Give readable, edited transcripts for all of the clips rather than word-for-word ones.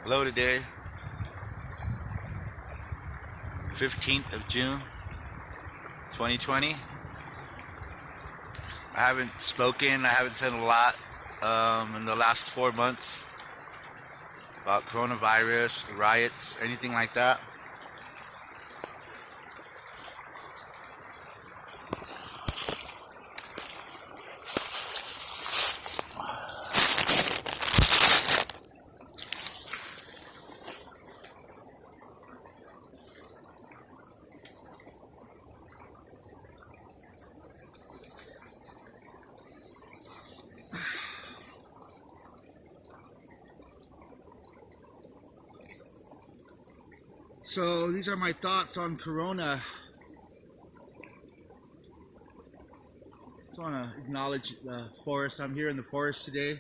Hello today, 15th of June, 2020. I haven't spoken, I haven't said a lot in the last 4 months about coronavirus, riots, anything like that. So these are my thoughts on Corona. Just want to acknowledge the forest. I'm here in the forest today.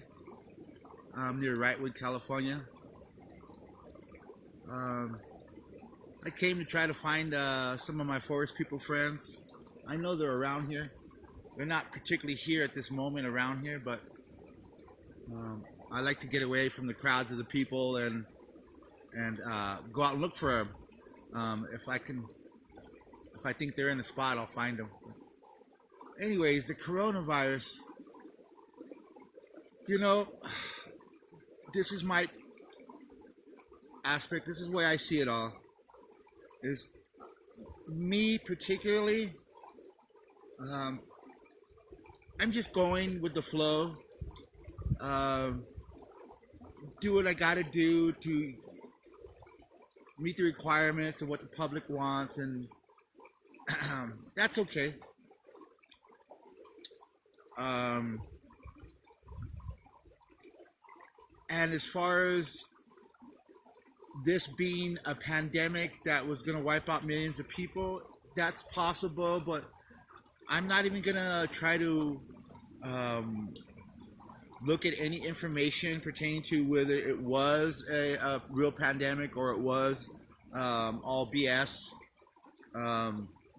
I'm near Wrightwood, California. I came to try to find some of my forest people friends. I know they're around here. They're not particularly here at this moment around here, but I like to get away from the crowds of the people and go out and look for them. If I think they're in the spot, I'll find them. Anyways, the coronavirus. This is my aspect. This is the way I see it all. Is me particularly. I'm just going with the flow. Do what I gotta do to meet the requirements of what the public wants, and that's okay. And as far as this being a pandemic that was going to wipe out millions of people, that's possible, but I'm not even going to try to look at any information pertaining to whether it was a real pandemic or it was all BS,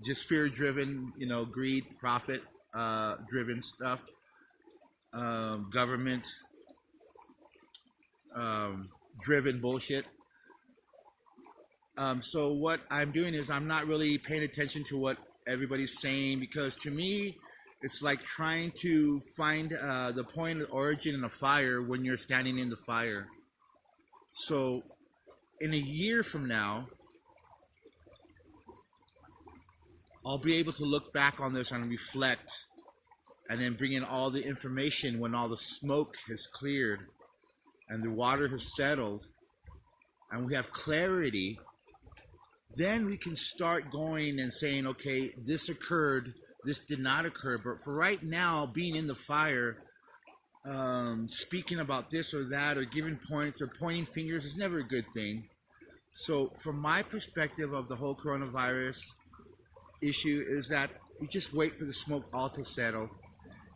just fear-driven, greed, profit-driven stuff, government-driven bullshit. So what I'm doing is I'm not really paying attention to what everybody's saying, because to me, it's like trying to find the point of origin in a fire when you're standing in the fire. So in a year from now, I'll be able to look back on this and reflect, and then bring in all the information when all the smoke has cleared and the water has settled and we have clarity. Then we can start going and saying, okay, this occurred, this did not occur. But for right now, being in the fire, speaking about this or that, or giving points or pointing fingers is never a good thing. So from my perspective of the whole coronavirus issue is that you just wait for the smoke all to settle.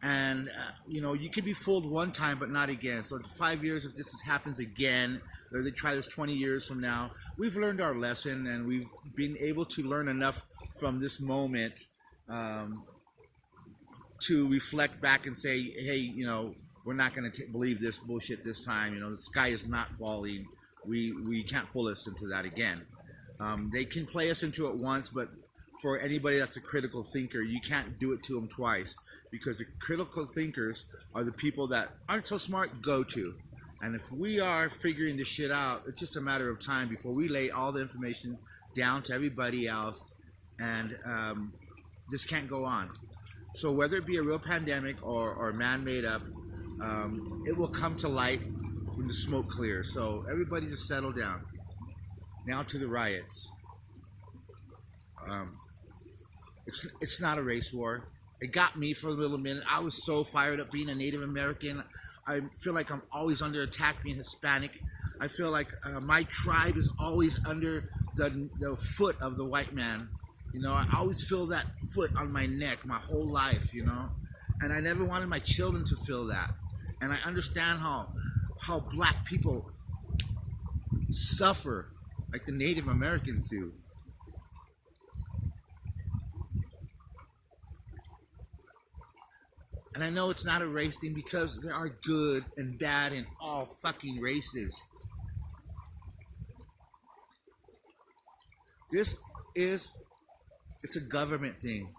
And, you could be fooled one time, but not again. So 5 years, if this happens again, or they try this 20 years from now, we've learned our lesson, and we've been able to learn enough from this moment to reflect back and say, hey, we're not going to believe this bullshit this time. The sky is not falling. We can't fool us into that again. They can play us into it once, but for anybody that's a critical thinker, you can't do it to them twice, because the critical thinkers are the people that aren't so smart go to. And if we are figuring this shit out, it's just a matter of time before we lay all the information down to everybody else, and this can't go on. So whether it be a real pandemic or man-made up, it will come to light when the smoke clears. So everybody just settle down. Now to the riots. It's not a race war. It got me for a little minute. I was so fired up being a Native American. I feel like I'm always under attack being Hispanic. I feel like my tribe is always under the foot of the white man. I always feel that foot on my neck my whole life, and I never wanted my children to feel that. And I understand how black people suffer like the Native Americans do. And I know it's not a race thing, because there are good and bad in all fucking races. This is, it's a government thing.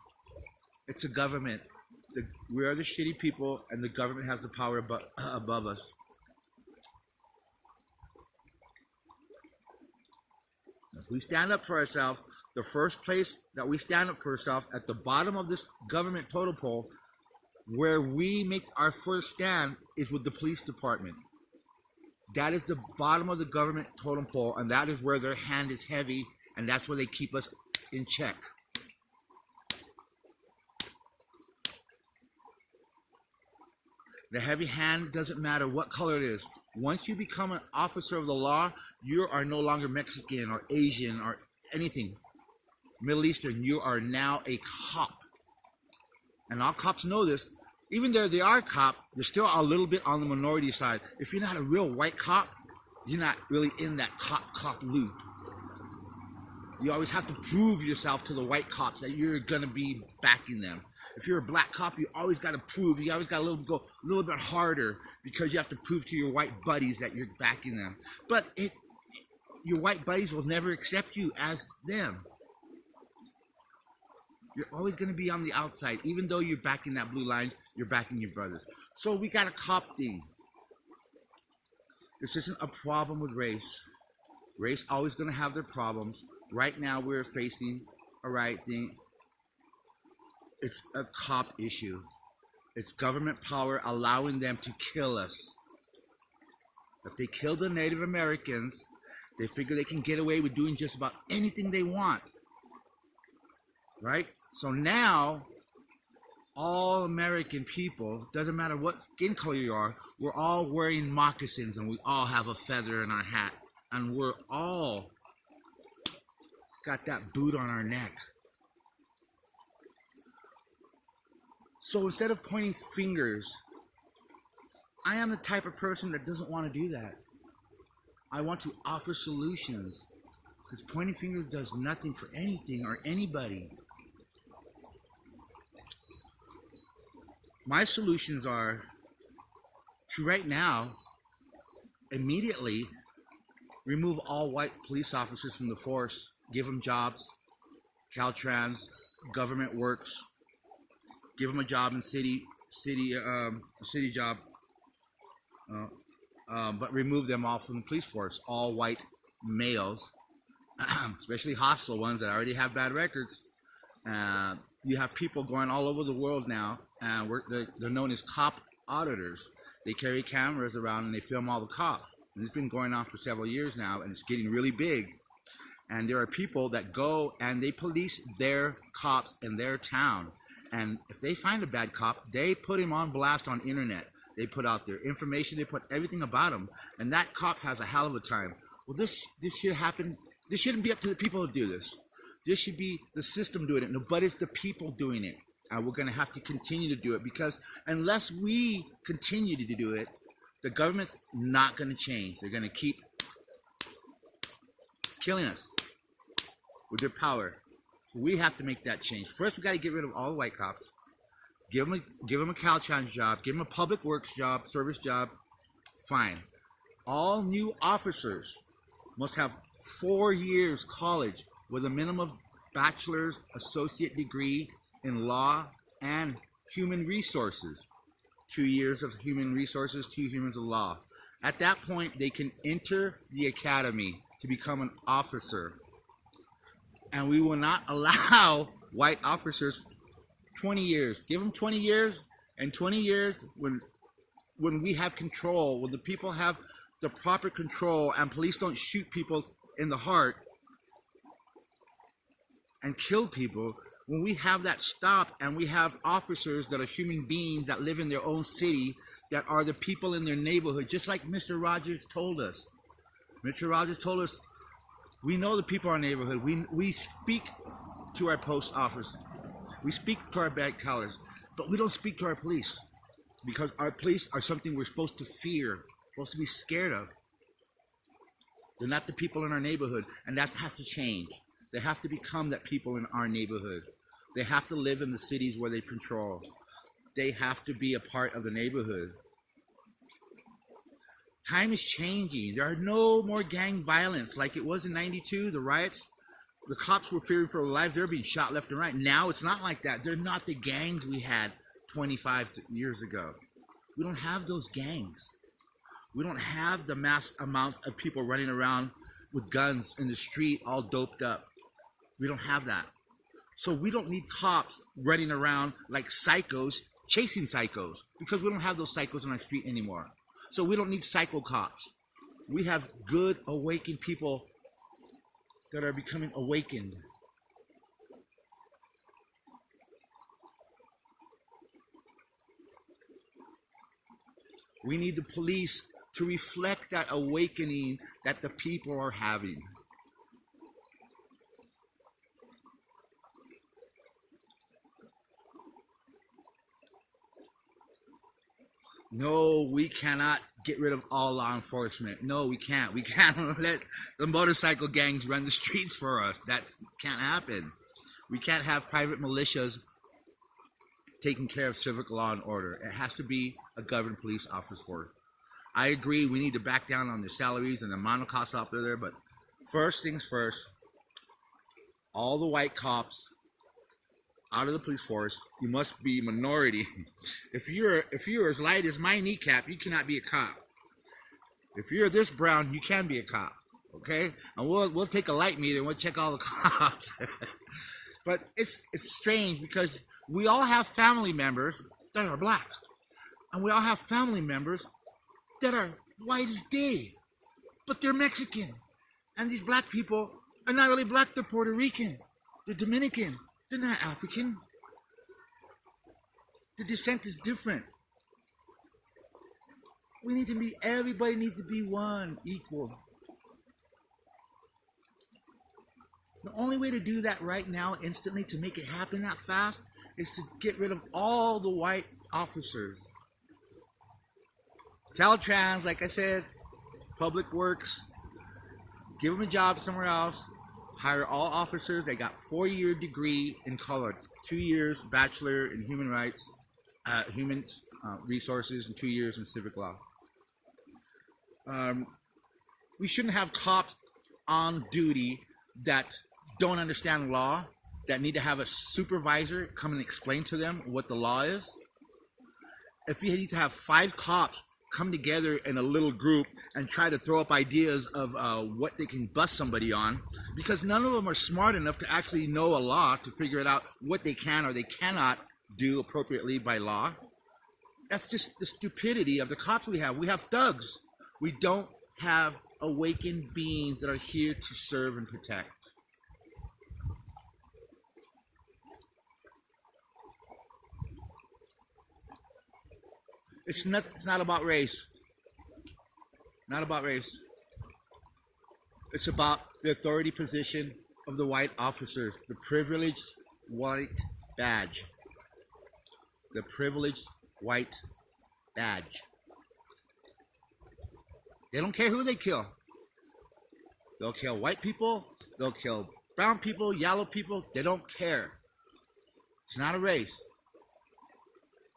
It's a government. We are the shitty people, and the government has the power above us. If we stand up for ourselves, the first place that we stand up for ourselves, at the bottom of this government totem pole, where we make our first stand, is with the police department. That is the bottom of the government totem pole, and that is where their hand is heavy, and that's where they keep us in check. The heavy hand doesn't matter what color it is. Once you become an officer of the law, you are no longer Mexican or Asian or anything Middle Eastern. You are now a cop. And all cops know this. Even though they are a cop, they're still a little bit on the minority side. If you're not a real white cop, you're not really in that cop loop. You always have to prove yourself to the white cops that you're going to be backing them. If you're a black cop, you always got to prove. You always got to go a little bit harder because you have to prove to your white buddies that you're backing them. But your white buddies will never accept you as them. You're always going to be on the outside. Even though you're backing that blue line, you're backing your brothers. So we got a cop thing. This isn't a problem with race. Race always going to have their problems. Right now we're facing a riot thing. It's a cop issue. It's government power allowing them to kill us. If they kill the Native Americans, they figure they can get away with doing just about anything they want. Right? So now, all American people, doesn't matter what skin color you are, we're all wearing moccasins and we all have a feather in our hat. And we're all got that boot on our neck. So instead of pointing fingers, I am the type of person that doesn't want to do that. I want to offer solutions. Because pointing fingers does nothing for anything or anybody. My solutions are to right now, immediately remove all white police officers from the force. Give them jobs, Caltrans, government works. Give them a job in city job, but remove them all from the police force. All white males, especially hostile ones that already have bad records. You have people going all over the world now, and they're known as cop auditors. They carry cameras around and they film all the cops. And it's been going on for several years now, and it's getting really big. And there are people that go and they police their cops in their town. And if they find a bad cop, they put him on blast on internet. They put out their information. They put everything about him. And that cop has a hell of a time. Well, this should happen. This shouldn't be up to the people to do this. This should be the system doing it. No, but it's the people doing it. And we're going to have to continue to do it. Because unless we continue to do it, the government's not going to change. They're going to keep killing us with their power. We have to make that change. First, we got to get rid of all the white cops. Give them a Caltrans job. Give them a public works job, service job. Fine. All new officers must have 4 years college with a minimum bachelor's associate degree in law and human resources. 2 years of human resources, 2 years of law. At that point, they can enter the academy to become an officer. And we will not allow white officers 20 years. Give them 20 years, and 20 years when we have control, when the people have the proper control and police don't shoot people in the heart and kill people, when we have that stop and we have officers that are human beings that live in their own city, that are the people in their neighborhood, just like Mr. Rogers told us. Mr. Rogers told us, we know the people in our neighborhood. We speak to our post office. We speak to our bank tellers, but we don't speak to our police because our police are something we're supposed to fear, supposed to be scared of. They're not the people in our neighborhood, and that has to change. They have to become that people in our neighborhood. They have to live in the cities where they control. They have to be a part of the neighborhood. Time is changing. There are no more gang violence like it was in '92, the riots. The cops were fearing for their lives. They're being shot left and right. Now it's not like that. They're not the gangs we had 25 years ago. We don't have those gangs. We don't have the mass amounts of people running around with guns in the street all doped up. We don't have that. So we don't need cops running around like psychos chasing psychos, because we don't have those psychos on our street anymore. So we don't need psycho cops. We have good awakened people that are becoming awakened. We need the police to reflect that awakening that the people are having. No, we cannot get rid of all law enforcement. No, we can't. We can't let the motorcycle gangs run the streets for us. That can't happen. We can't have private militias taking care of civic law and order. It has to be a government police office force. I agree, we need to back down on the salaries and the amount of costs out there, but first things first, all the white cops out of the police force, you must be minority. If you're as light as my kneecap, you cannot be a cop. If you're this brown, you can be a cop. Okay? And we'll take a light meter and we'll check all the cops. But it's strange because we all have family members that are black. And we all have family members that are white as day. But they're Mexican. And these black people are not really black, they're Puerto Rican. They're Dominican. They're not African. The descent is different. Everybody needs to be one, equal. The only way to do that right now, instantly, to make it happen that fast, is to get rid of all the white officers. Caltrans, like I said, Public Works, give them a job somewhere else. Hire all officers. They got 4-year degree in college, 2 years bachelor in human rights, human resources, and 2 years in civic law. We shouldn't have cops on duty that don't understand law, that need to have a supervisor come and explain to them what the law is. If you need to have 5 cops come together in a little group and try to throw up ideas of what they can bust somebody on, because none of them are smart enough to actually know a law to figure it out what they can or they cannot do appropriately by law. That's just the stupidity of the cops we have. We have thugs. We don't have awakened beings that are here to serve and protect. It's not about race. Not about race. It's about the authority position of the white officers, the privileged white badge. The privileged white badge. They don't care who they kill. They'll kill white people, they'll kill brown people, yellow people, they don't care. It's not a race.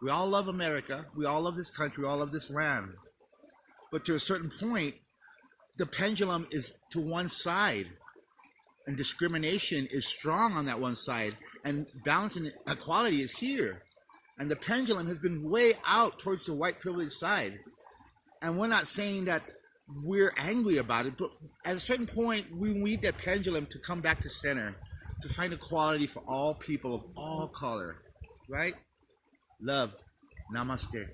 We all love America. We all love this country. We all love this land. But to a certain point, the pendulum is to one side. And discrimination is strong on that one side. And balance and equality is here. And the pendulum has been way out towards the white privileged side. And we're not saying that we're angry about it. But at a certain point, we need that pendulum to come back to center. To find equality for all people of all color. Right? Love. Namaste.